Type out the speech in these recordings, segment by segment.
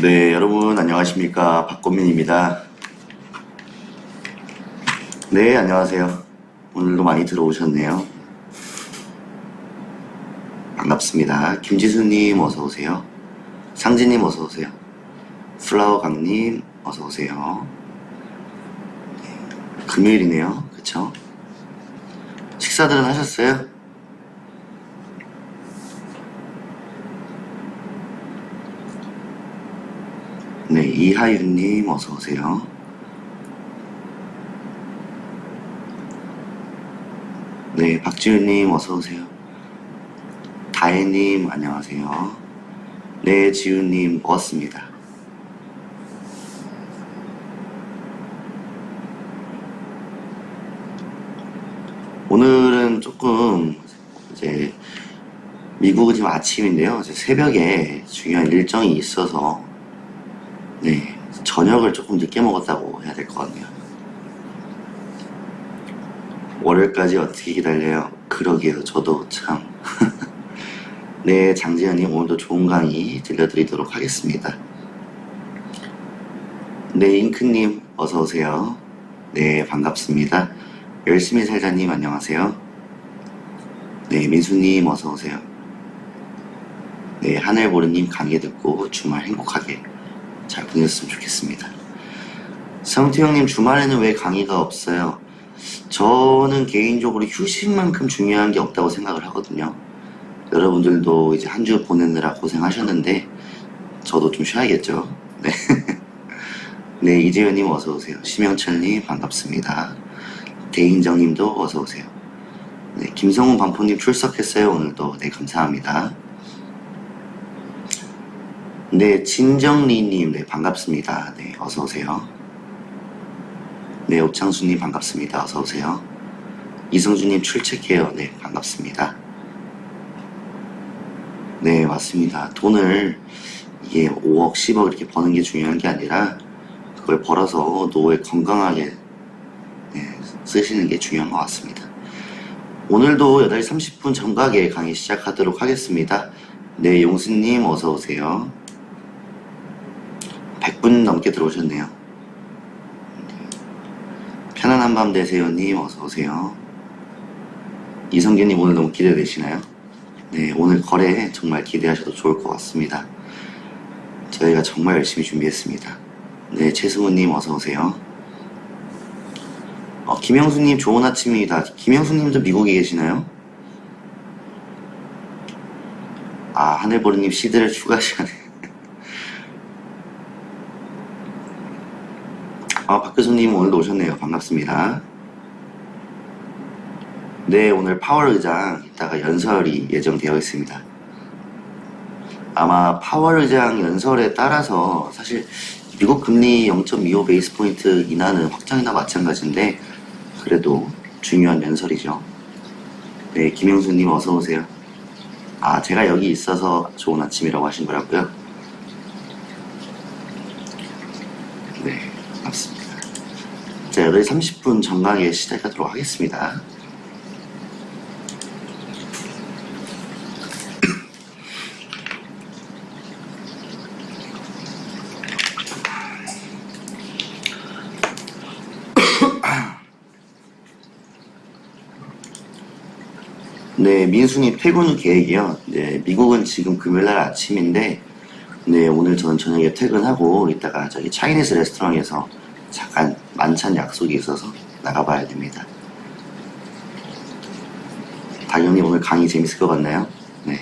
네, 여러분 안녕하십니까? 박건민입니다. 네, 안녕하세요. 오늘도 많이 들어오셨네요. 반갑습니다. 김지수님 어서오세요. 상진님 어서오세요. 플라워강님 어서오세요. 금요일이네요. 그쵸? 식사들은 하셨어요? 네, 이하윤님 어서오세요. 네, 박지윤님 어서오세요. 다혜님 안녕하세요. 네, 지훈님 먹었습니다. 오늘은 조금 이제 미국은 지금 아침인데요. 이제 새벽에 중요한 일정이 있어서 네, 저녁을 조금 늦게 먹었다고 해야 될 것 같네요. 월요일까지 어떻게 기다려요? 그러게요. 저도 참. 네, 장지현님 오늘도 좋은 강의 들려드리도록 하겠습니다. 네, 잉크님 어서오세요. 네, 반갑습니다. 열심히 살자님 안녕하세요. 네, 민수님 어서오세요. 네, 하늘보르님 강의 듣고 주말 행복하게 잘 보냈으면 좋겠습니다. 성태형님 주말에는 왜 강의가 없어요? 저는 개인적으로 휴식만큼 중요한 게 없다고 생각을 하거든요. 여러분들도 이제 한 주 보내느라 고생하셨는데 저도 좀 쉬어야겠죠. 네. 네, 이재현님 어서오세요. 심영철님 반갑습니다. 대인정님도 어서오세요. 네, 김성훈 반포님 출석했어요. 오늘도. 네, 감사합니다. 네, 진정리님, 네, 반갑습니다. 네, 어서오세요. 네, 옥창수님 반갑습니다. 어서오세요. 이성주님 출첵해요. 네, 반갑습니다. 네, 맞습니다. 돈을 이게 5억, 10억 이렇게 버는 게 중요한 게 아니라 그걸 벌어서 노후에 건강하게 네, 쓰시는 게 중요한 것 같습니다. 오늘도 8시 30분 정각에 강의 시작하도록 하겠습니다. 네, 용수님 어서오세요. 100분 넘게 들어오셨네요. 편안한 밤 되세요님 어서오세요. 이성균님 오늘 너무 기대되시나요? 네, 오늘 거래 정말 기대하셔도 좋을 것 같습니다. 저희가 정말 열심히 준비했습니다. 네, 최승우님 어서오세요. 김영수님 좋은 아침입니다. 김영수님도 미국에 계시나요? 아, 하늘보리님 시드를 추가하시네. 박교수님 오늘도 오셨네요. 반갑습니다. 네, 오늘 파월의장 이따가 연설이 예정되어 있습니다. 아마 파월의장 연설에 따라서 사실 미국 금리 0.25 베이스 포인트 인하는 확정이나 마찬가지인데 그래도 중요한 연설이죠. 네, 김영수님 어서오세요. 아, 제가 여기 있어서 좋은 아침이라고 하신 거라고요? 네, 맞습니다. 자, 8시 30분 정강에 시작하도록 하겠습니다. 네, 민수님 퇴근 후 계획이요. 네, 미국은 지금 금요일날 아침인데, 네, 오늘 저는 저녁에 퇴근하고, 이따가 저기 차이니스 레스토랑에서 잠깐 만찬 약속이 있어서 나가봐야 됩니다. 당연히 오늘 강의 재밌을 것 같나요? 네.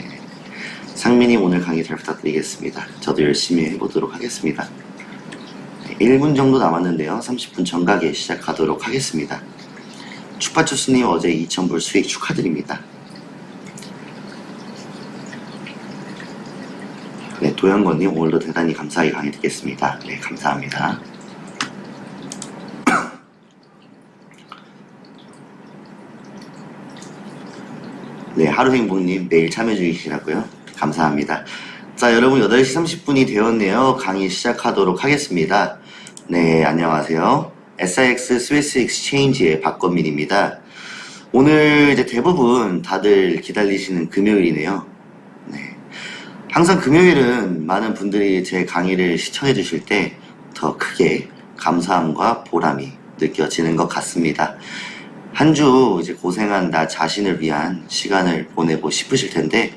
상민님 오늘 강의 잘 부탁드리겠습니다. 저도 열심히 해보도록 하겠습니다. 네, 1분 정도 남았는데요. 30분 정각에 시작하도록 하겠습니다. 추파추스님 어제 2,000불 수익 축하드립니다. 네, 도영건님 오늘도 대단히 감사하게 강의 듣겠습니다. 네, 감사합니다. 네, 하루행복님 매일 참여 중이시라고요? 감사합니다. 자, 여러분 8시 30분이 되었네요. 강의 시작하도록 하겠습니다. 네, 안녕하세요. SIX 스위스 익스체인지의 박건민입니다. 오늘 이제 대부분 다들 기다리시는 금요일이네요. 네. 항상 금요일은 많은 분들이 제 강의를 시청해 주실 때 더 크게 감사함과 보람이 느껴지는 것 같습니다. 한 주 이제 고생한 나 자신을 위한 시간을 보내고 싶으실 텐데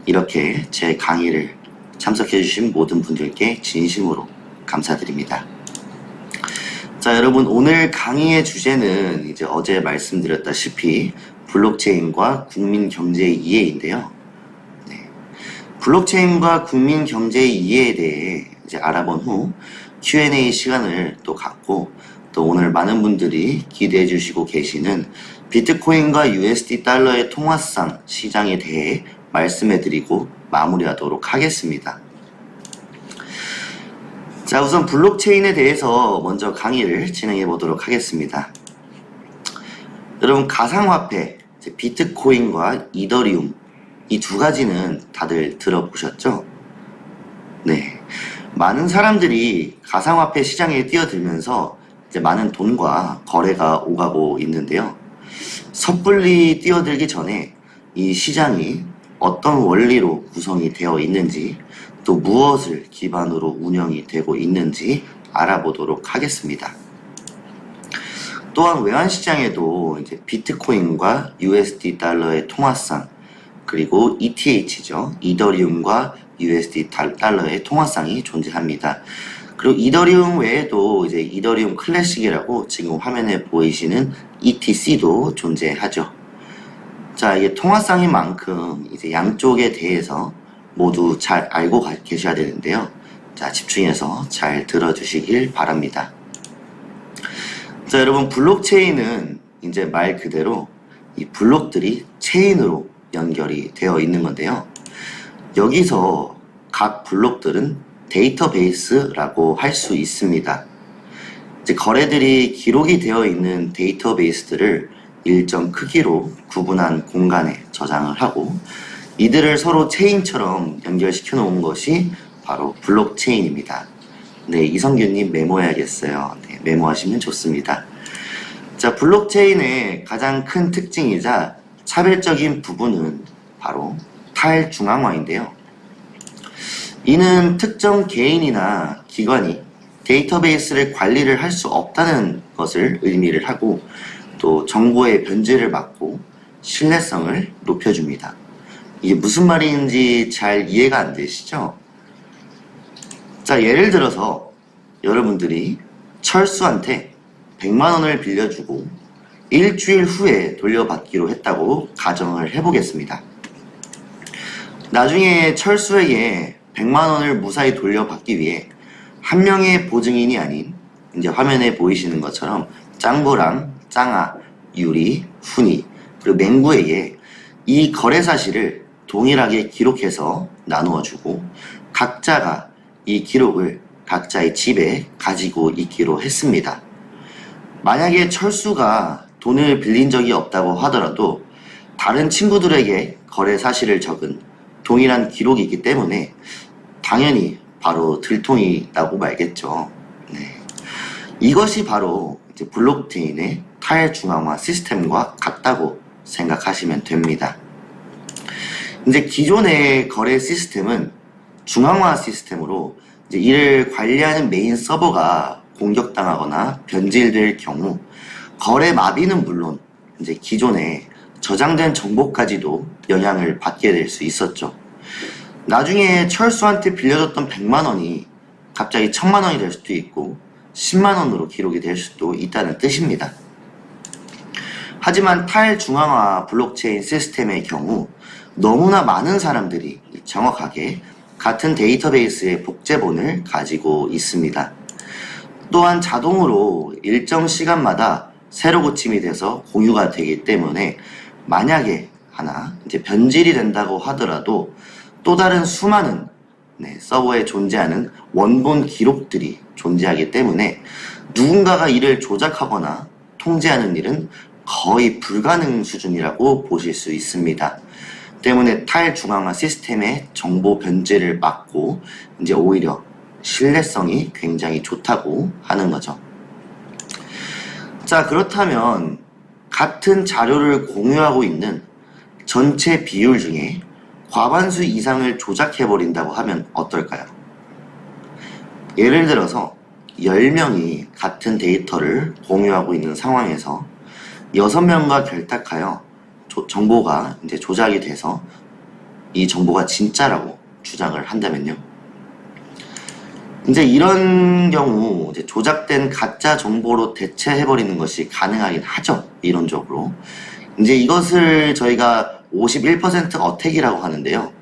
이렇게 제 강의를 참석해 주신 모든 분들께 진심으로 감사드립니다. 자, 여러분, 오늘 강의의 주제는 이제 어제 말씀드렸다시피 블록체인과 국민 경제의 이해인데요. 네. 블록체인과 국민 경제의 이해에 대해 이제 알아본 후 Q&A 시간을 또 갖고 또 오늘 많은 분들이 기대해 주시고 계시는 비트코인과 USD 달러의 통화상 시장에 대해 말씀해 드리고 마무리하도록 하겠습니다. 자, 우선 블록체인에 대해서 먼저 강의를 진행해 보도록 하겠습니다. 여러분, 가상화폐, 비트코인과 이더리움, 이 두 가지는 다들 들어보셨죠? 네. 많은 사람들이 가상화폐 시장에 뛰어들면서 이제 많은 돈과 거래가 오가고 있는데요. 섣불리 뛰어들기 전에 이 시장이 어떤 원리로 구성이 되어 있는지 또 무엇을 기반으로 운영이 되고 있는지 알아보도록 하겠습니다. 또한 외환시장에도 이제 비트코인과 USD 달러의 통화상 그리고 ETH죠. 이더리움과 USD 달러의 통화상이 존재합니다. 그리고 이더리움 외에도 이제 이더리움 클래식이라고 지금 화면에 보이시는 ETC도 존재하죠. 자, 이게 통화상인 만큼 이제 양쪽에 대해서 모두 잘 알고 계셔야 되는데요. 자, 집중해서 잘 들어주시길 바랍니다. 자, 여러분, 블록체인은 이제 말 그대로 이 블록들이 체인으로 연결이 되어 있는 건데요. 여기서 각 블록들은 데이터베이스라고 할 수 있습니다. 이제 거래들이 기록이 되어 있는 데이터베이스들을 일정 크기로 구분한 공간에 저장을 하고 이들을 서로 체인처럼 연결시켜 놓은 것이 바로 블록체인입니다. 네, 이성규님 메모해야겠어요. 네, 메모하시면 좋습니다. 자, 블록체인의 가장 큰 특징이자 차별적인 부분은 바로 탈중앙화인데요. 이는 특정 개인이나 기관이 데이터베이스를 관리를 할 수 없다는 것을 의미를 하고 또 정보의 변질을 막고 신뢰성을 높여줍니다. 이게 무슨 말인지 잘 이해가 안 되시죠? 자, 예를 들어서 여러분들이 철수한테 100만 원을 빌려주고 일주일 후에 돌려받기로 했다고 가정을 해보겠습니다. 나중에 철수에게 100만 원을 무사히 돌려받기 위해 한 명의 보증인이 아닌 이제 화면에 보이시는 것처럼 짱구랑 짱아, 유리, 훈이, 그리고 맹구에게 이 거래 사실을 동일하게 기록해서 나누어 주고 각자가 이 기록을 각자의 집에 가지고 있기로 했습니다. 만약에 철수가 돈을 빌린 적이 없다고 하더라도 다른 친구들에게 거래 사실을 적은 동일한 기록이 있기 때문에 당연히 바로 들통이 나고 말겠죠. 네. 이것이 바로 이제 블록체인의 탈중앙화 시스템과 같다고 생각하시면 됩니다. 이제 기존의 거래 시스템은 중앙화 시스템으로 이제 이를 관리하는 메인 서버가 공격당하거나 변질될 경우 거래 마비는 물론 이제 기존에 저장된 정보까지도 영향을 받게 될 수 있었죠. 나중에 철수한테 빌려줬던 100만 원이 갑자기 1000만 원이 될 수도 있고 10만 원으로 기록이 될 수도 있다는 뜻입니다. 하지만 탈중앙화 블록체인 시스템의 경우 너무나 많은 사람들이 정확하게 같은 데이터베이스의 복제본을 가지고 있습니다. 또한 자동으로 일정 시간마다 새로 고침이 돼서 공유가 되기 때문에 만약에 하나 이제 변질이 된다고 하더라도 또 다른 수많은 서버에 존재하는 원본 기록들이 존재하기 때문에 누군가가 이를 조작하거나 통제하는 일은 거의 불가능 수준이라고 보실 수 있습니다. 때문에 탈중앙화 시스템의 정보 변질을 막고 이제 오히려 신뢰성이 굉장히 좋다고 하는 거죠. 자, 그렇다면 같은 자료를 공유하고 있는 전체 비율 중에 과반수 이상을 조작해버린다고 하면 어떨까요? 예를 들어서 10명이 같은 데이터를 공유하고 있는 상황에서 6명과 결탁하여 정보가 이제 조작이 돼서 이 정보가 진짜라고 주장을 한다면요. 이제 이런 경우 이제 조작된 가짜 정보로 대체해버리는 것이 가능하긴 하죠. 이론적으로. 이제 이것을 저희가 51% 어택이라고 하는데요.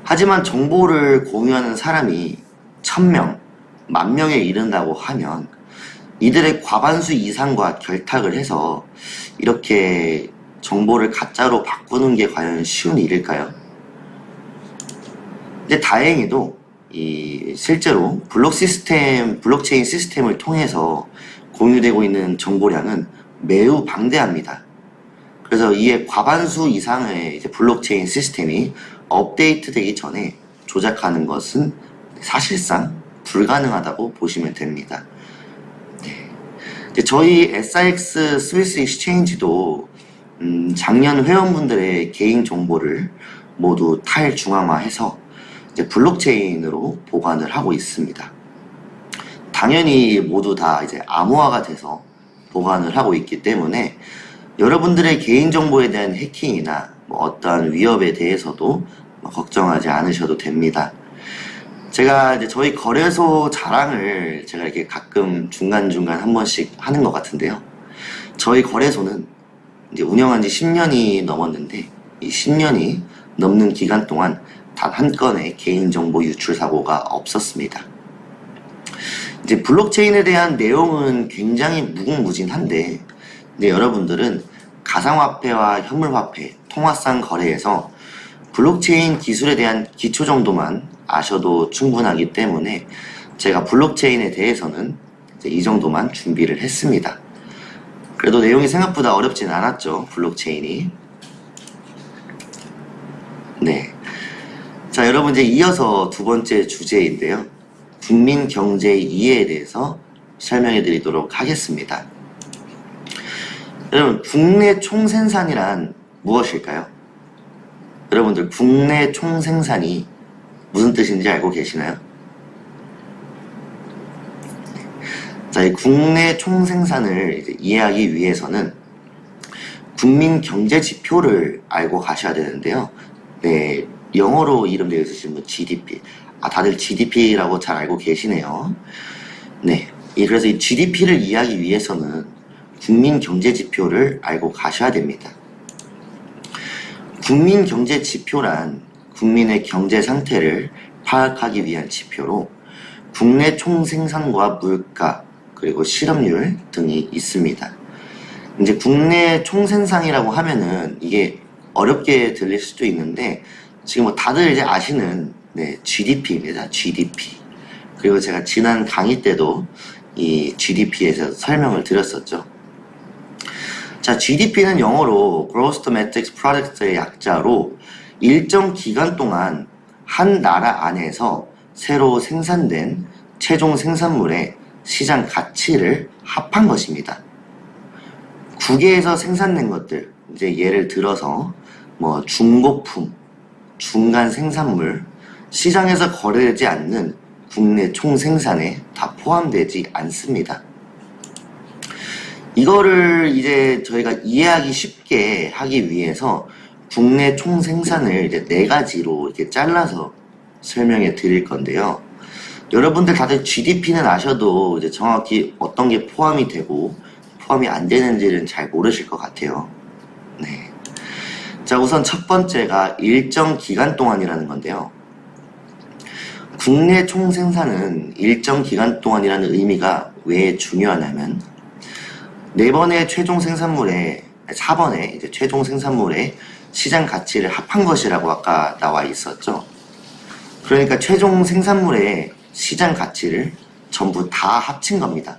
하지만 정보를 공유하는 사람이 1000명, 10,000명에 이른다고 하면 이들의 과반수 이상과 결탁을 해서 이렇게 정보를 가짜로 바꾸는 게 과연 쉬운 일일까요? 근데 다행히도 실제로 블록체인 시스템을 통해서 공유되고 있는 정보량은 매우 방대합니다. 그래서 이에 과반수 이상의 이제 블록체인 시스템이 업데이트되기 전에 조작하는 것은 사실상 불가능하다고 보시면 됩니다. 네. 저희 SIX 스위스 익스체인지도 작년 회원분들의 개인 정보를 모두 탈중앙화해서 이제 블록체인으로 보관을 하고 있습니다. 당연히 모두 다 이제 암호화가 돼서 보관을 하고 있기 때문에 여러분들의 개인정보에 대한 해킹이나 어떠한 위협에 대해서도 걱정하지 않으셔도 됩니다. 제가 이제 저희 거래소 자랑을 제가 이렇게 가끔 중간중간 한 번씩 하는 것 같은데요. 저희 거래소는 이제 운영한 지 10년이 넘었는데 이 10년이 넘는 기간 동안 단 한 건의 개인정보 유출 사고가 없었습니다. 이제 블록체인에 대한 내용은 굉장히 무궁무진한데 여러분들은 가상화폐와 현물화폐, 통화상 거래에서 블록체인 기술에 대한 기초 정도만 아셔도 충분하기 때문에 제가 블록체인에 대해서는 이제 이 정도만 준비를 했습니다. 그래도 내용이 생각보다 어렵진 않았죠, 블록체인이. 네. 자, 여러분 이제 이어서 두 번째 주제인데요. 국민 경제 이해에 대해서 설명해 드리도록 하겠습니다. 여러분, 국내 총생산이란 무엇일까요? 여러분들, 국내 총생산이 무슨 뜻인지 알고 계시나요? 자, 이 국내 총생산을 이제 이해하기 위해서는 국민 경제 지표를 알고 가셔야 되는데요. 네, 영어로 이름되어 있으신 분 GDP. 다들 GDP라고 잘 알고 계시네요. 네, 그래서 이 GDP를 이해하기 위해서는 국민 경제 지표를 알고 가셔야 됩니다. 국민 경제 지표란 국민의 경제 상태를 파악하기 위한 지표로 국내 총생산과 물가 그리고 실업률 등이 있습니다. 이제 국내 총생산이라고 하면은 이게 어렵게 들릴 수도 있는데 지금 다들 이제 아시는 GDP입니다. GDP. 그리고 제가 지난 강의 때도 이 GDP에서 설명을 드렸었죠. 자, GDP는 영어로 Gross Domestic Product의 약자로 일정 기간 동안 한 나라 안에서 새로 생산된 최종 생산물의 시장 가치를 합한 것입니다. 국외에서 생산된 것들, 이제 예를 들어서 중고품, 중간 생산물, 시장에서 거래되지 않는 국내 총생산에 다 포함되지 않습니다. 이거를 이제 저희가 이해하기 쉽게 하기 위해서 국내 총생산을 이제 4가지로 이렇게 잘라서 설명해 드릴 건데요. 여러분들 다들 GDP는 아셔도 이제 정확히 어떤 게 포함이 되고 포함이 안 되는지는 잘 모르실 것 같아요. 네. 자, 우선 첫 번째가 일정 기간 동안이라는 건데요. 국내 총생산은 일정 기간 동안이라는 의미가 왜 중요하냐면 4번의 최종 생산물에 4번의 이제 최종 생산물의 시장 가치를 합한 것이라고 아까 나와 있었죠. 그러니까 최종 생산물의 시장 가치를 전부 다 합친 겁니다.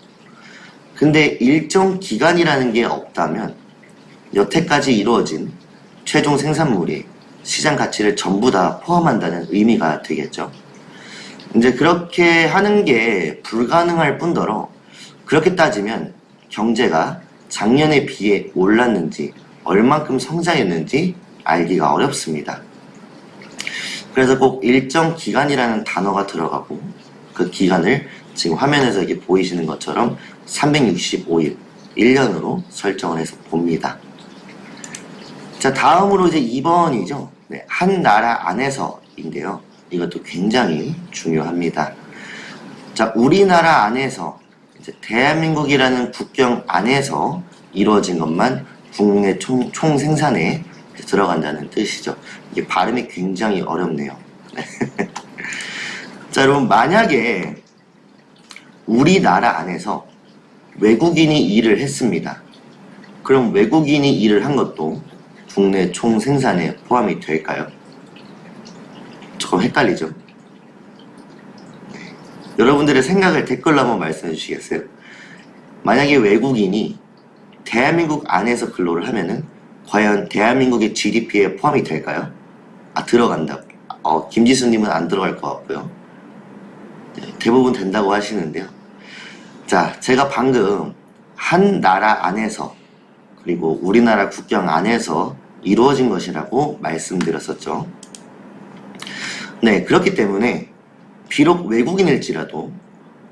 근데 일정 기간이라는 게 없다면 여태까지 이루어진 최종 생산물이 시장 가치를 전부 다 포함한다는 의미가 되겠죠. 이제 그렇게 하는 게 불가능할 뿐더러 그렇게 따지면 경제가 작년에 비해 올랐는지 얼만큼 성장했는지 알기가 어렵습니다. 그래서 꼭 일정 기간이라는 단어가 들어가고 그 기간을 지금 화면에서 이렇게 보이시는 것처럼 365일, 1년으로 설정을 해서 봅니다. 자, 다음으로 이제 2번이죠. 네, 한 나라 안에서인데요. 이것도 굉장히 중요합니다. 자, 우리나라 안에서 이제 대한민국이라는 국경 안에서 이루어진 것만 국내 총생산에 들어간다는 뜻이죠. 이게 발음이 굉장히 어렵네요. 자, 여러분, 만약에 우리나라 안에서 외국인이 일을 했습니다. 그럼 외국인이 일을 한 것도 국내 총생산에 포함이 될까요? 조금 헷갈리죠? 네. 여러분들의 생각을 댓글로 한번 말씀해 주시겠어요? 만약에 외국인이 대한민국 안에서 근로를 하면은 과연 대한민국의 GDP에 포함이 될까요? 들어간다고. 김지수님은 안 들어갈 것 같고요. 네, 대부분 된다고 하시는데요. 자, 제가 방금 한 나라 안에서 그리고 우리나라 국경 안에서 이루어진 것이라고 말씀드렸었죠. 네, 그렇기 때문에 비록 외국인일지라도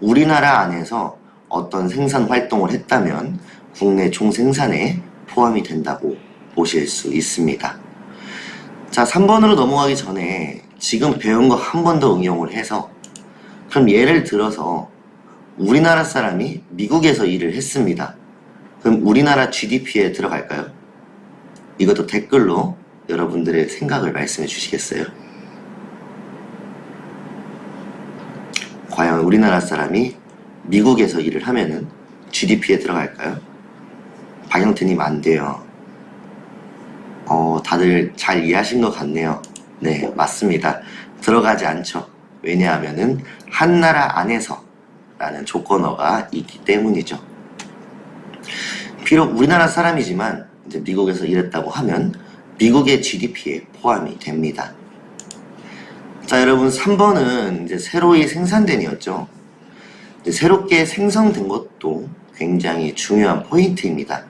우리나라 안에서 어떤 생산 활동을 했다면 국내 총생산에 포함이 된다고 보실 수 있습니다. 자, 3번으로 넘어가기 전에 지금 배운 거 한 번 더 응용을 해서, 그럼 예를 들어서 우리나라 사람이 미국에서 일을 했습니다. 그럼 우리나라 GDP에 들어갈까요? 이것도 댓글로 여러분들의 생각을 말씀해 주시겠어요? 과연 우리나라 사람이 미국에서 일을 하면은 GDP에 들어갈까요? 박영태님 안 돼요. 다들 잘 이해하신 것 같네요. 네, 맞습니다. 들어가지 않죠. 왜냐하면은 한 나라 안에서 라는 조건어가 있기 때문이죠. 비록 우리나라 사람이지만 이제 미국에서 일했다고 하면 미국의 GDP에 포함이 됩니다. 자, 여러분, 3번은 이제 새로이 생산된이었죠. 이제 새롭게 생성된 것도 굉장히 중요한 포인트입니다.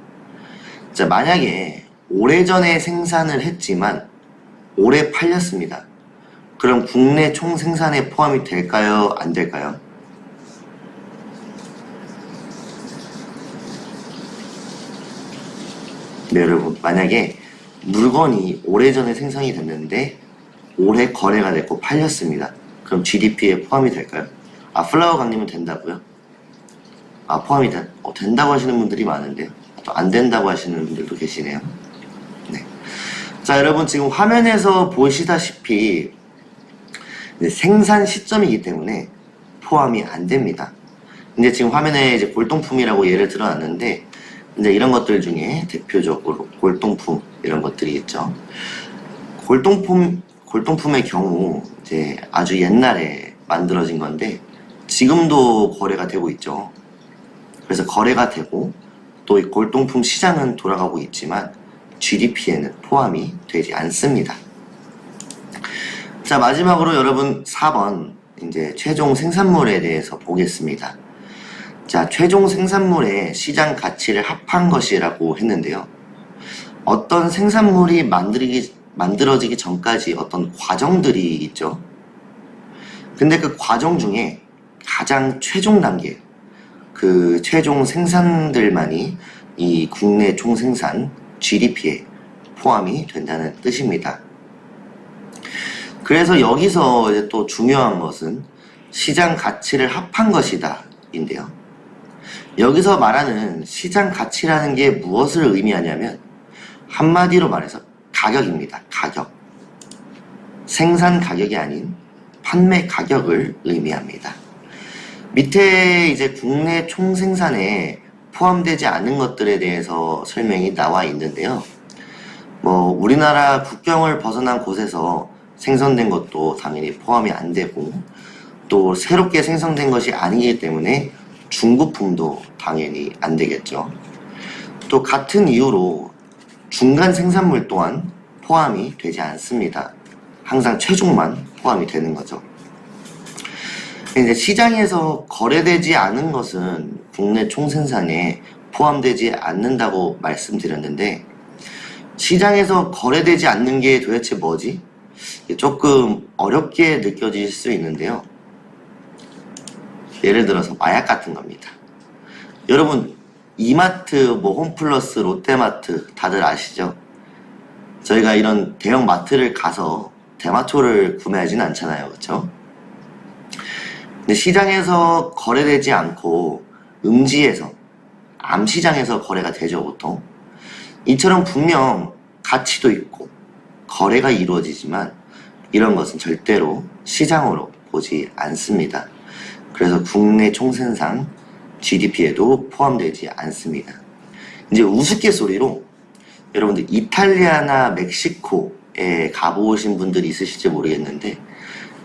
자, 만약에 오래전에 생산을 했지만 올해 팔렸습니다. 그럼 국내 총생산에 포함이 될까요? 안 될까요? 네, 여러분, 만약에 물건이 오래전에 생산이 됐는데 올해 거래가 됐고 팔렸습니다. 그럼 GDP에 포함이 될까요? 플라워 강님은 된다고요? 포함이 된다고 하시는 분들이 많은데요. 또 안 된다고 하시는 분들도 계시네요. 네. 자, 여러분, 지금 화면에서 보시다시피 생산 시점이기 때문에 포함이 안 됩니다. 근데 지금 화면에 이제 골동품이라고 예를 들어놨는데, 이제 이런 것들 중에 대표적으로 골동품 이런 것들이 있죠. 골동품의 경우 이제 아주 옛날에 만들어진 건데 지금도 거래가 되고 있죠. 그래서 거래가 되고 또 이 골동품 시장은 돌아가고 있지만 GDP에는 포함이 되지 않습니다. 자, 마지막으로 여러분 4번 이제 최종 생산물에 대해서 보겠습니다. 자, 최종 생산물의 시장 가치를 합한 것이라고 했는데요. 어떤 생산물이 만들어지기 전까지 어떤 과정들이 있죠. 근데 그 과정 중에 가장 최종 단계, 그 최종 생산들만이 이 국내 총생산 GDP에 포함이 된다는 뜻입니다. 그래서 여기서 이제 또 중요한 것은 시장 가치를 합한 것이다 인데요. 여기서 말하는 시장 가치라는 게 무엇을 의미하냐면 한마디로 말해서 가격입니다. 가격. 생산 가격이 아닌 판매 가격을 의미합니다. 밑에 이제 국내 총생산에 포함되지 않은 것들에 대해서 설명이 나와 있는데요. 우리나라 국경을 벗어난 곳에서 생성된 것도 당연히 포함이 안 되고, 또 새롭게 생성된 것이 아니기 때문에 중고품도 당연히 안 되겠죠. 또 같은 이유로 중간 생산물 또한 포함이 되지 않습니다. 항상 최종만 포함이 되는 거죠. 이제 시장에서 거래되지 않은 것은 국내 총생산에 포함되지 않는다고 말씀드렸는데, 시장에서 거래되지 않는 게 도대체 뭐지? 조금 어렵게 느껴질 수 있는데요. 예를 들어서 마약 같은 겁니다. 여러분 이마트, 뭐 홈플러스, 롯데마트 다들 아시죠? 저희가 이런 대형 마트를 가서 대마초를 구매하진 않잖아요. 그렇죠? 근데 시장에서 거래되지 않고 음지에서, 암시장에서 거래가 되죠, 보통. 이처럼 분명 가치도 있고 거래가 이루어지지만 이런 것은 절대로 시장으로 보지 않습니다. 그래서 국내 총생산 GDP에도 포함되지 않습니다. 이제 우스갯소리로 여러분들 이탈리아나 멕시코에 가보신 분들이 있으실지 모르겠는데,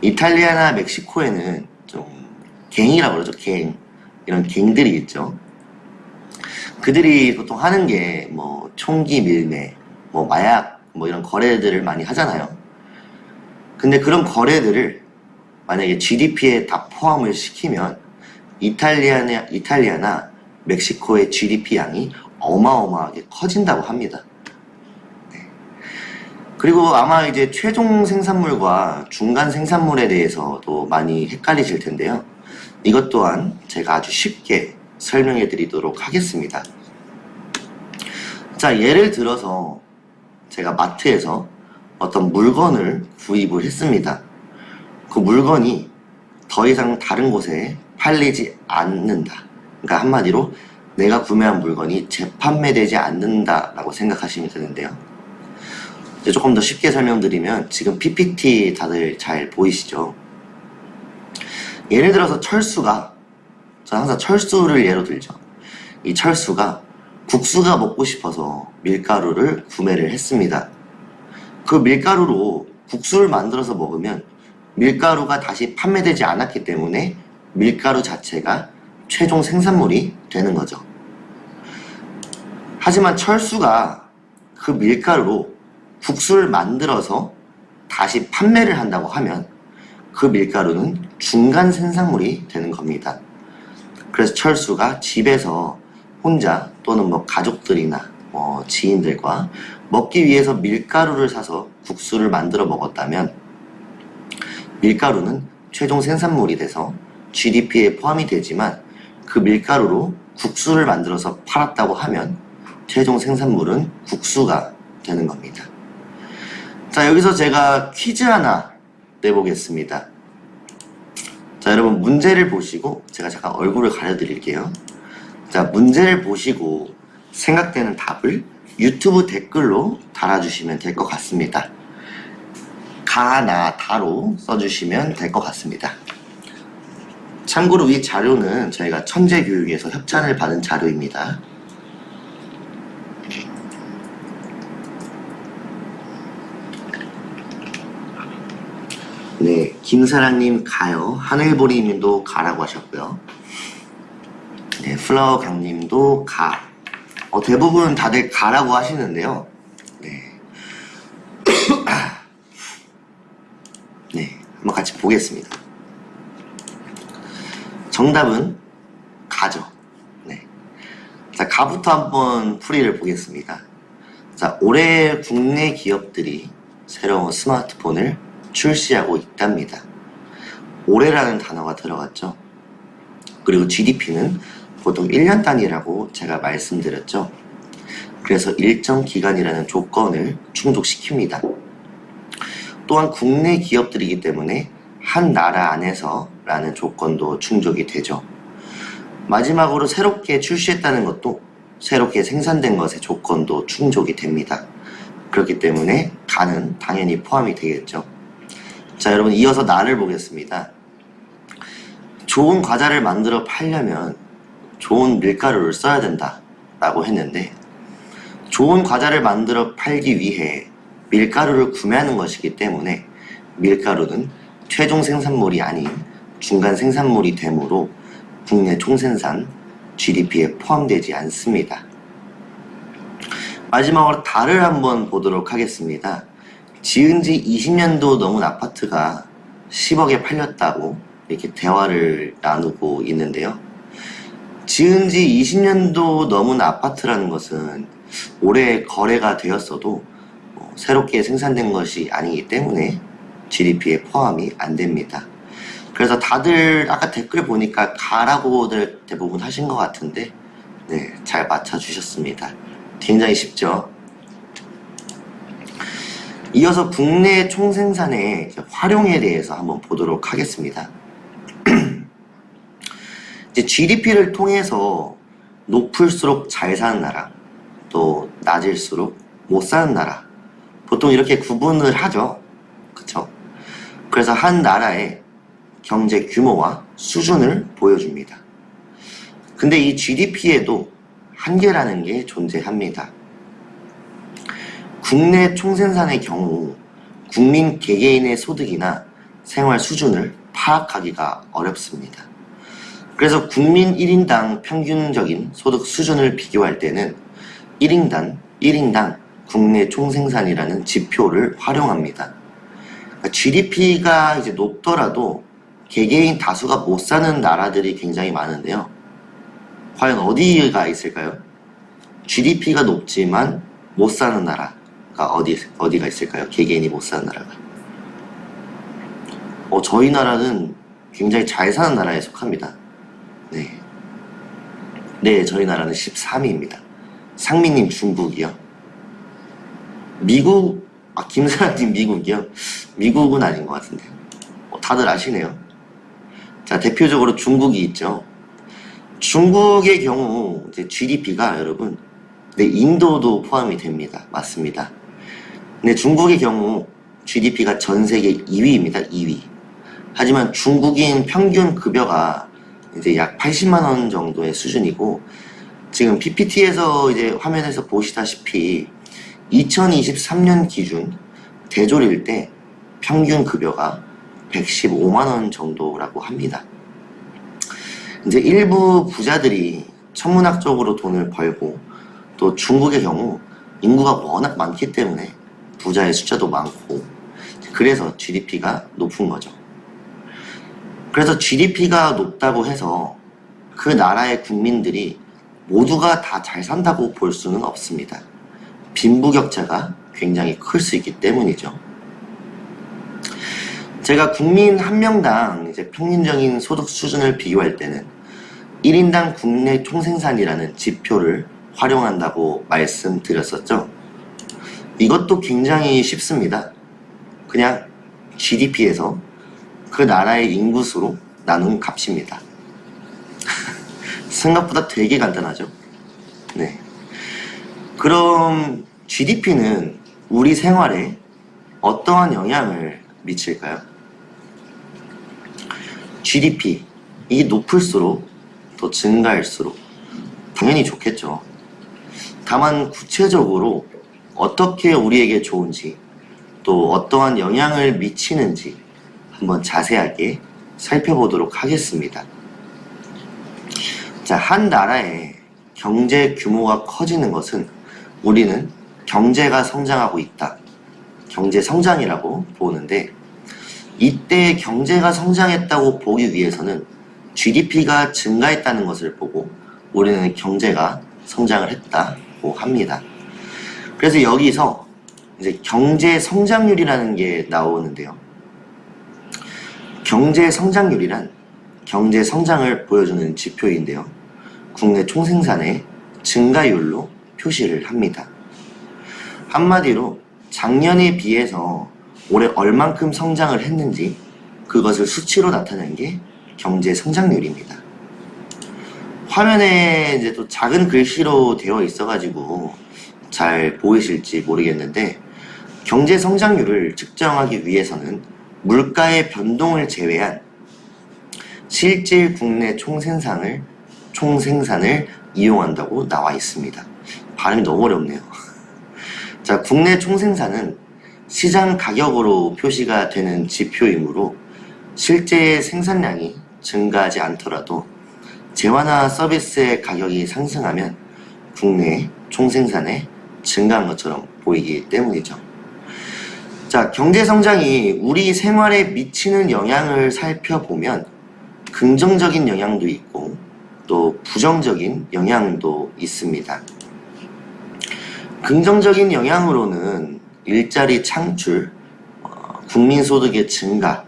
이탈리아나 멕시코에는 좀 갱이라고 그러죠. 갱. 이런 갱들이 있죠. 그들이 보통 하는 게 뭐 총기 밀매, 뭐 마약, 뭐 이런 거래들을 많이 하잖아요. 근데 그런 거래들을 만약에 GDP에 다 포함을 시키면 이탈리아나 멕시코의 GDP 양이 어마어마하게 커진다고 합니다. 네. 그리고 아마 이제 최종 생산물과 중간 생산물에 대해서도 많이 헷갈리실 텐데요. 이것 또한 제가 아주 쉽게 설명해 드리도록 하겠습니다. 자, 예를 들어서 제가 마트에서 어떤 물건을 구입을 했습니다. 그 물건이 더 이상 다른 곳에 팔리지 않는다. 그러니까 한마디로 내가 구매한 물건이 재판매되지 않는다라고 생각하시면 되는데요. 이제 조금 더 쉽게 설명드리면 지금 PPT 다들 잘 보이시죠? 예를 들어서 철수가, 저는 항상 철수를 예로 들죠. 이 철수가 국수가 먹고 싶어서 밀가루를 구매를 했습니다. 그 밀가루로 국수를 만들어서 먹으면 밀가루가 다시 판매되지 않았기 때문에 밀가루 자체가 최종 생산물이 되는 거죠. 하지만 철수가 그 밀가루로 국수를 만들어서 다시 판매를 한다고 하면 그 밀가루는 중간 생산물이 되는 겁니다. 그래서 철수가 집에서 혼자 또는 뭐 가족들이나 뭐 지인들과 먹기 위해서 밀가루를 사서 국수를 만들어 먹었다면 밀가루는 최종 생산물이 돼서 GDP에 포함이 되지만 그 밀가루로 국수를 만들어서 팔았다고 하면 최종 생산물은 국수가 되는 겁니다. 자, 여기서 제가 퀴즈 하나 내보겠습니다. 자, 여러분 문제를 보시고 제가 잠깐 얼굴을 가려드릴게요. 자, 문제를 보시고 생각되는 답을 유튜브 댓글로 달아주시면 될 것 같습니다. 가, 나, 다로 써주시면 될 것 같습니다. 참고로 이 자료는 저희가 천재교육에서 협찬을 받은 자료입니다. 네, 김사랑님 가요. 하늘보리님도 가라고 하셨고요. 네, 플라워 강님도 가. 대부분 다들 가라고 하시는데요. 네. 네, 한번 같이 보겠습니다. 정답은 가죠. 네. 자, 가부터 한번 풀이를 보겠습니다. 자, 올해 국내 기업들이 새로운 스마트폰을 출시하고 있답니다. 올해라는 단어가 들어갔죠. 그리고 GDP는 보통 1년 단위라고 제가 말씀드렸죠. 그래서 일정 기간이라는 조건을 충족시킵니다. 또한 국내 기업들이기 때문에 한 나라 안에서 라는 조건도 충족이 되죠. 마지막으로 새롭게 출시했다는 것도 새롭게 생산된 것의 조건도 충족이 됩니다. 그렇기 때문에 가는 당연히 포함이 되겠죠. 자, 여러분 이어서 나를 보겠습니다. 좋은 과자를 만들어 팔려면 좋은 밀가루를 써야 된다 라고 했는데, 좋은 과자를 만들어 팔기 위해 밀가루를 구매하는 것이기 때문에 밀가루는 최종 생산물이 아닌 중간 생산물이 되므로 국내 총생산 GDP에 포함되지 않습니다. 마지막으로 달을 한번 보도록 하겠습니다. 지은 지 20년도 넘은 아파트가 10억에 팔렸다고 이렇게 대화를 나누고 있는데요. 지은 지 20년도 넘은 아파트라는 것은 올해 거래가 되었어도 새롭게 생산된 것이 아니기 때문에 GDP에 포함이 안 됩니다. 그래서 다들 아까 댓글 보니까 가라고들 대부분 하신 것 같은데, 네, 잘 맞춰주셨습니다. 굉장히 쉽죠? 이어서 국내 총생산의 활용에 대해서 한번 보도록 하겠습니다. 이제 GDP를 통해서 높을수록 잘 사는 나라, 또 낮을수록 못 사는 나라, 보통 이렇게 구분을 하죠. 그쵸? 그래서 한 나라의 경제 규모와 수준을 보여줍니다. 근데 이 GDP에도 한계라는 게 존재합니다. 국내 총생산의 경우 국민 개개인의 소득이나 생활 수준을 파악하기가 어렵습니다. 그래서 국민 1인당 평균적인 소득 수준을 비교할 때는 1인당 국내 총생산이라는 지표를 활용합니다. 그러니까 GDP가 이제 높더라도 개개인 다수가 못 사는 나라들이 굉장히 많은데요. 과연 어디가 있을까요? GDP가 높지만 못 사는 나라가 어디가 있을까요? 개개인이 못 사는 나라가. 저희 나라는 굉장히 잘 사는 나라에 속합니다. 네, 저희 나라는 13위입니다. 상민님 중국이요. 미국, 김사라님 미국이요. 미국은 아닌 것 같은데. 다들 아시네요. 자, 대표적으로 중국이 있죠. 중국의 경우 이제 GDP가 여러분, 네, 인도도 포함이 됩니다. 맞습니다. 근데 중국의 경우 GDP가 전 세계 2위입니다. 2위. 하지만 중국인 평균 급여가 이제 약 80만 원 정도의 수준이고, 지금 PPT에서 이제 화면에서 보시다시피 2023년 기준 대졸일 때 평균 급여가 115만 원 정도라고 합니다. 이제 일부 부자들이 천문학적으로 돈을 벌고, 또 중국의 경우 인구가 워낙 많기 때문에 부자의 숫자도 많고, 그래서 GDP가 높은 거죠. 그래서 GDP가 높다고 해서 그 나라의 국민들이 모두가 다 잘 산다고 볼 수는 없습니다. 빈부격차가 굉장히 클 수 있기 때문이죠. 제가 국민 한 명당 이제 평균적인 소득 수준을 비교할 때는 1인당 국내 총생산이라는 지표를 활용한다고 말씀드렸었죠. 이것도 굉장히 쉽습니다. 그냥 GDP에서 그 나라의 인구수로 나눈 값입니다. 생각보다 되게 간단하죠? 네. 그럼 GDP는 우리 생활에 어떠한 영향을 미칠까요? GDP, 이게 높을수록 더 증가할수록 당연히 좋겠죠. 다만 구체적으로 어떻게 우리에게 좋은지, 또 어떠한 영향을 미치는지 한번 자세하게 살펴보도록 하겠습니다. 자, 한 나라의 경제 규모가 커지는 것은 우리는 경제가 성장하고 있다, 경제 성장이라고 보는데, 이때 경제가 성장했다고 보기 위해서는 GDP가 증가했다는 것을 보고 우리는 경제가 성장을 했다고 합니다. 그래서 여기서 이제 경제 성장률이라는 게 나오는데요. 경제 성장률이란 경제 성장을 보여주는 지표인데요. 국내 총생산의 증가율로 표시를 합니다. 한마디로 작년에 비해서 올해 얼만큼 성장을 했는지 그것을 수치로 나타낸 게 경제 성장률입니다. 화면에 이제 또 작은 글씨로 되어 있어가지고 잘 보이실지 모르겠는데, 경제 성장률을 측정하기 위해서는 물가의 변동을 제외한 실질 국내 총생산을 이용한다고 나와 있습니다. 발음이 너무 어렵네요. 자, 국내 총생산은 시장 가격으로 표시가 되는 지표이므로 실제 생산량이 증가하지 않더라도 재화나 서비스의 가격이 상승하면 국내 총생산에 증가한 것처럼 보이기 때문이죠. 자, 경제성장이 우리 생활에 미치는 영향을 살펴보면 긍정적인 영향도 있고 또 부정적인 영향도 있습니다. 긍정적인 영향으로는 일자리 창출, 국민소득의 증가,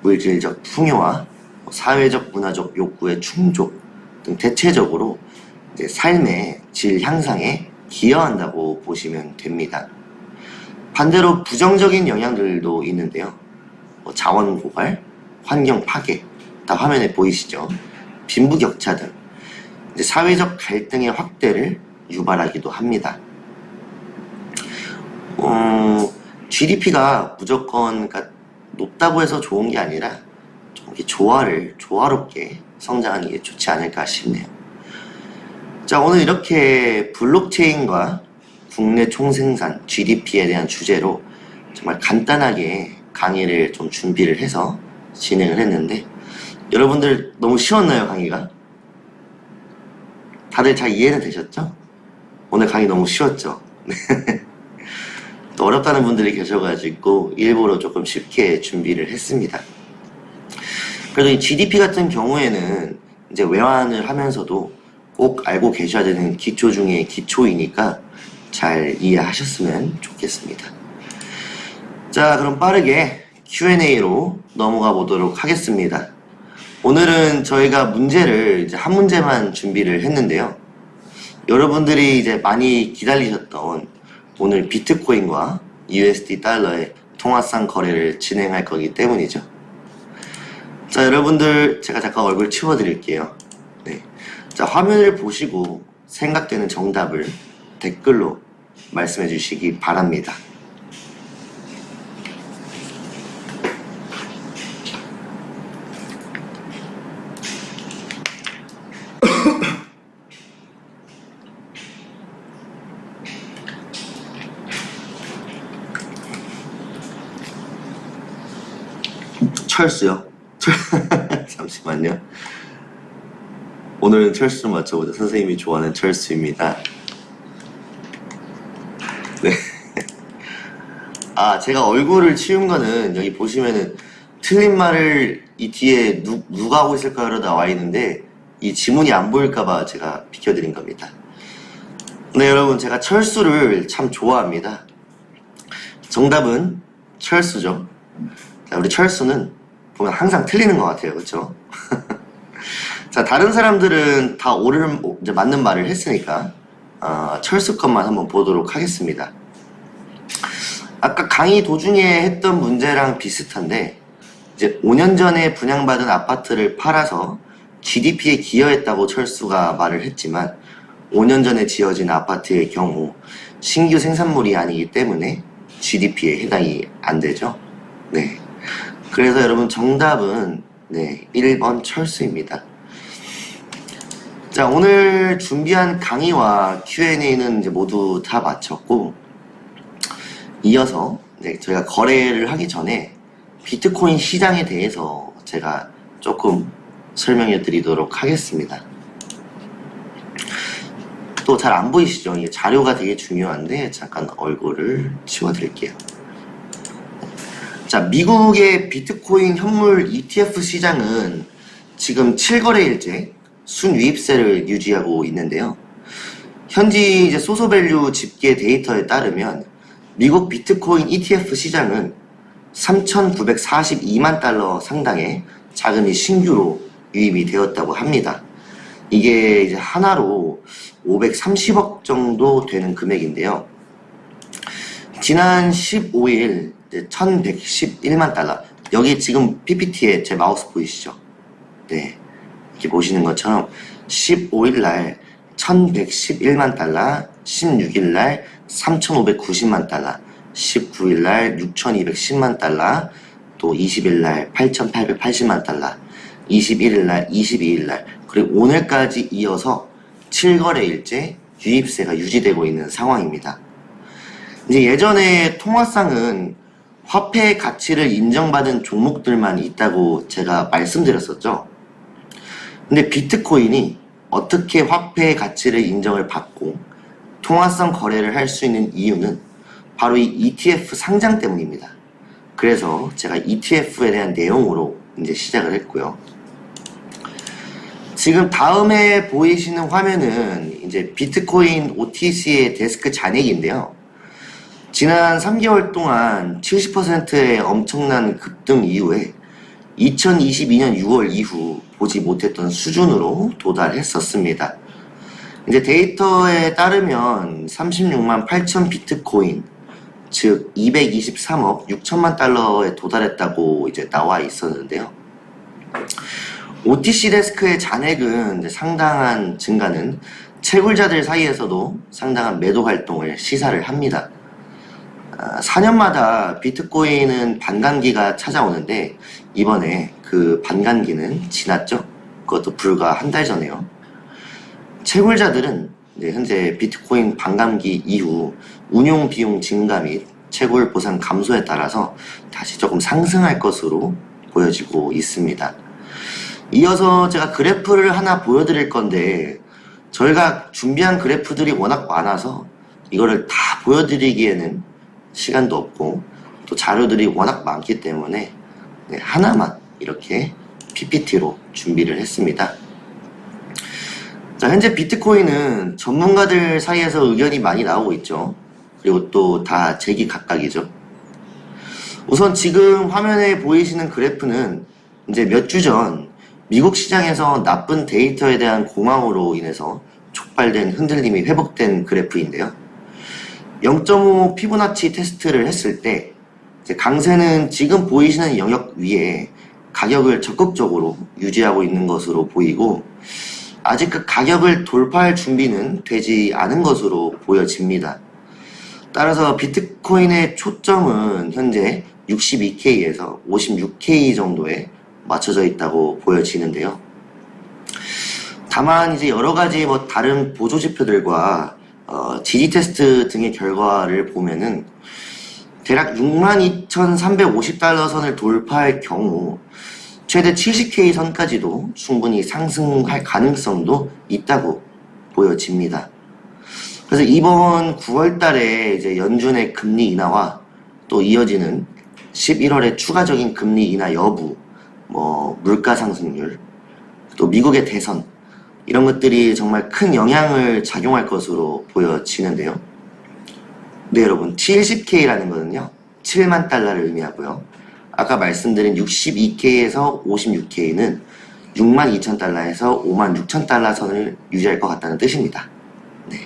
물질적 풍요화, 사회적 문화적 욕구의 충족 등 대체적으로 이제 삶의 질 향상에 기여한다고 보시면 됩니다. 반대로 부정적인 영향들도 있는데요. 자원 고갈, 환경 파괴, 다 화면에 보이시죠? 빈부격차 등 이제 사회적 갈등의 확대를 유발하기도 합니다. GDP가 무조건 그러니까 높다고 해서 좋은 게 아니라 좀 이렇게 조화롭게 성장하는 게 좋지 않을까 싶네요. 자, 오늘 이렇게 블록체인과 국내 총생산 GDP에 대한 주제로 정말 간단하게 강의를 좀 준비를 해서 진행을 했는데, 여러분들 너무 쉬웠나요, 강의가? 다들 잘 이해는 되셨죠? 오늘 강의 너무 쉬웠죠? 또 어렵다는 분들이 계셔가지고 일부러 조금 쉽게 준비를 했습니다. 그래도 이 GDP 같은 경우에는 이제 외환을 하면서도 꼭 알고 계셔야 되는 기초 중에 기초이니까 잘 이해하셨으면 좋겠습니다. 자, 그럼 빠르게 Q&A로 넘어가 보도록 하겠습니다. 오늘은 저희가 문제를 이제 한 문제만 준비를 했는데요. 여러분들이 이제 많이 기다리셨던 오늘 비트코인과 USD 달러의 통화상 거래를 진행할 거기 때문이죠. 자, 여러분들 제가 잠깐 얼굴 치워드릴게요. 네. 자, 화면을 보시고 생각되는 정답을 댓글로 말씀해 주시기 바랍니다. 철수요? 잠시만요. 오늘은 철수 맞춰보자. 선생님이 좋아하는 철수입니다. 네. 아, 제가 얼굴을 치운 거는 여기 보시면은 틀린 말을 이 뒤에 누가 하고 있을까요? 나와 있는데 이 지문이 안 보일까봐 제가 비켜드린 겁니다. 네, 여러분, 제가 철수를 참 좋아합니다. 정답은 철수죠. 자, 우리 철수는 보면 항상 틀리는 것 같아요. 그쵸? 자, 다른 사람들은 다 이제 맞는 말을 했으니까 철수 것만 한번 보도록 하겠습니다. 아까 강의 도중에 했던 문제랑 비슷한데, 이제 5년 전에 분양받은 아파트를 팔아서 GDP에 기여했다고 철수가 말을 했지만, 5년 전에 지어진 아파트의 경우 신규 생산물이 아니기 때문에 GDP에 해당이 안 되죠. 네. 그래서 여러분 정답은 네, 1번 철수입니다. 자, 오늘 준비한 강의와 Q&A는 이제 모두 다 마쳤고, 이어서 네, 저희가 거래를 하기 전에 비트코인 시장에 대해서 제가 조금 설명해 드리도록 하겠습니다. 또 잘 안 보이시죠? 이게 자료가 되게 중요한데 잠깐 얼굴을 치워드릴게요. 자, 미국의 비트코인 현물 ETF 시장은 지금 7거래일째 순유입세를 유지하고 있는데요. 현지 이제 소소밸류 집계 데이터에 따르면 미국 비트코인 ETF 시장은 3,942만 달러 상당의 자금이 신규로 유입이 되었다고 합니다. 이게 이제 하나로 530억 정도 되는 금액인데요. 지난 15일 1111만 달러. 여기 지금 PPT에 제 마우스 보이시죠? 네. 이렇게 보시는 것처럼 15일 날 1111만 달러, 16일 날 3590만 달러, 19일 날 6210만 달러, 또 20일 날 8880만 달러, 21일 날, 22일 날, 그리고 오늘까지 이어서 7거래일째 유입세가 유지되고 있는 상황입니다. 이제 예전에 통화상은 화폐의 가치를 인정받은 종목들만 있다고 제가 말씀드렸었죠. 근데 비트코인이 어떻게 화폐의 가치를 인정을 받고 통화성 거래를 할 수 있는 이유는 바로 이 ETF 상장 때문입니다. 그래서 제가 ETF에 대한 내용으로 이제 시작을 했고요. 지금 다음에 보이시는 화면은 이제 비트코인 OTC의 데스크 잔액인데요. 지난 3개월 동안 70%의 엄청난 급등 이후에 2022년 6월 이후 보지 못했던 수준으로 도달했었습니다. 이제 데이터에 따르면 36만 8천 비트코인, 즉 223억 6천만 달러에 도달했다고 이제 나와 있었는데요. OTC 데스크의 잔액은 상당한 증가는 채굴자들 사이에서도 상당한 매도 활동을 시사를 합니다. 4년마다 비트코인은 반감기가 찾아오는데 이번에 그 반감기는 지났죠. 그것도 불과 한 달 전에요. 채굴자들은 현재 비트코인 반감기 이후 운용 비용 증가 및 채굴 보상 감소에 따라서 다시 조금 상승할 것으로 보여지고 있습니다. 이어서 제가 그래프를 하나 보여드릴 건데 저희가 준비한 그래프들이 워낙 많아서 이거를 다 보여드리기에는 시간도 없고 또 자료들이 워낙 많기 때문에 하나만 이렇게 PPT로 준비를 했습니다. 자, 현재 비트코인은 전문가들 사이에서 의견이 많이 나오고 있죠. 그리고 또 다 제기각각이죠. 우선 지금 화면에 보이시는 그래프는 이제 몇 주 전 미국 시장에서 나쁜 데이터에 대한 공황으로 인해서 촉발된 흔들림이 회복된 그래프인데요. 0.5 피보나치 테스트를 했을 때 강세는 지금 보이시는 영역 위에 가격을 적극적으로 유지하고 있는 것으로 보이고 아직 그 가격을 돌파할 준비는 되지 않은 것으로 보여집니다. 따라서 비트코인의 초점은 현재 62K에서 56K 정도에 맞춰져 있다고 보여지는데요. 다만 이제 여러 가지 다른 보조 지표들과 지지 테스트 등의 결과를 보면은 대략 62,350달러 선을 돌파할 경우 최대 70K 선까지도 충분히 상승할 가능성도 있다고 보여집니다. 그래서 이번 9월 달에 이제 연준의 금리 인하와 또 이어지는 11월의 추가적인 금리 인하 여부, 물가 상승률, 또 미국의 대선, 이런 것들이 정말 큰 영향을 작용할 것으로 보여지는데요. 네, 여러분, 70K라는 거는요, 7만 달러를 의미하고요. 아까 말씀드린 62K에서 56K는 62,000달러에서 56,000달러 선을 유지할 것 같다는 뜻입니다. 네.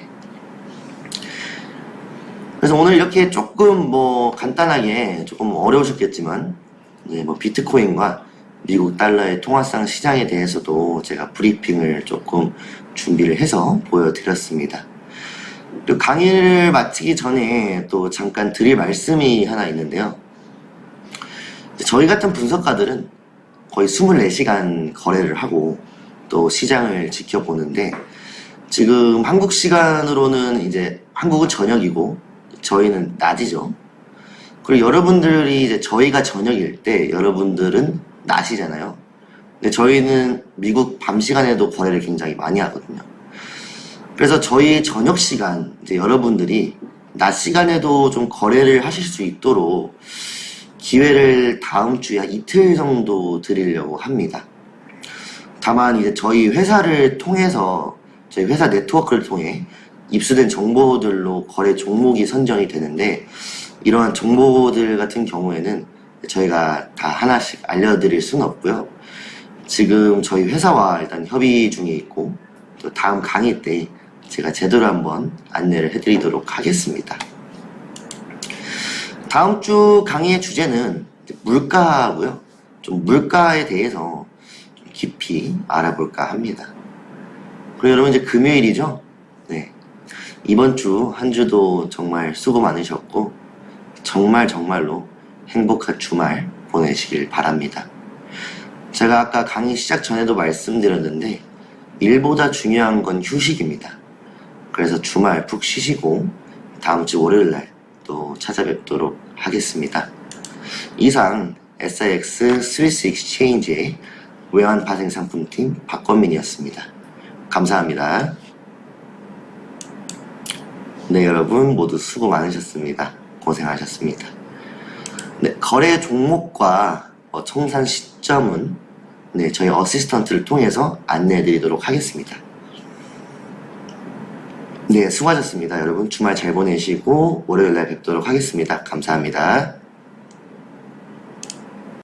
그래서 오늘 이렇게 조금 간단하게 조금 어려우셨겠지만, 비트코인과 미국 달러의 통화상 시장에 대해서도 제가 브리핑을 조금 준비를 해서 보여드렸습니다. 그리고 강의를 마치기 전에 또 잠깐 드릴 말씀이 하나 있는데요. 저희 같은 분석가들은 거의 24시간 거래를 하고 또 시장을 지켜보는데 지금 한국 시간으로는 이제 한국은 저녁이고 저희는 낮이죠. 그리고 여러분들이 이제 저희가 저녁일 때 여러분들은 낮이잖아요. 근데 저희는 미국 밤 시간에도 거래를 굉장히 많이 하거든요. 그래서 저희 저녁 시간, 이제 여러분들이 낮 시간에도 좀 거래를 하실 수 있도록 기회를 다음 주에 한 이틀 정도 드리려고 합니다. 다만 이제 저희 회사를 통해서, 저희 회사 네트워크를 통해 입수된 정보들로 거래 종목이 선정이 되는데 이러한 정보들 같은 경우에는 저희가 다 하나씩 알려드릴 수는 없고요. 지금 저희 회사와 일단 협의 중에 있고 또 다음 강의 때 제가 제대로 한번 안내를 해드리도록 하겠습니다. 다음 주 강의의 주제는 물가고요. 좀 물가에 대해서 좀 깊이 알아볼까 합니다. 그리고 여러분 이제 금요일이죠? 네. 이번 주 한 주도 정말 수고 많으셨고 정말로 행복한 주말 보내시길 바랍니다. 제가 아까 강의 시작 전에도 말씀드렸는데 일보다 중요한 건 휴식입니다. 그래서 주말 푹 쉬시고 다음 주 월요일날 또 찾아뵙도록 하겠습니다. 이상 SIX 스위스 익스체인지의 외환 파생 상품팀 박권민이었습니다. 감사합니다. 네, 여러분 모두 수고 많으셨습니다. 고생하셨습니다. 네, 거래 종목과 청산 시점은 저희 어시스턴트를 통해서 안내해 드리도록 하겠습니다. 네, 수고하셨습니다. 여러분 주말 잘 보내시고 월요일날 뵙도록 하겠습니다. 감사합니다.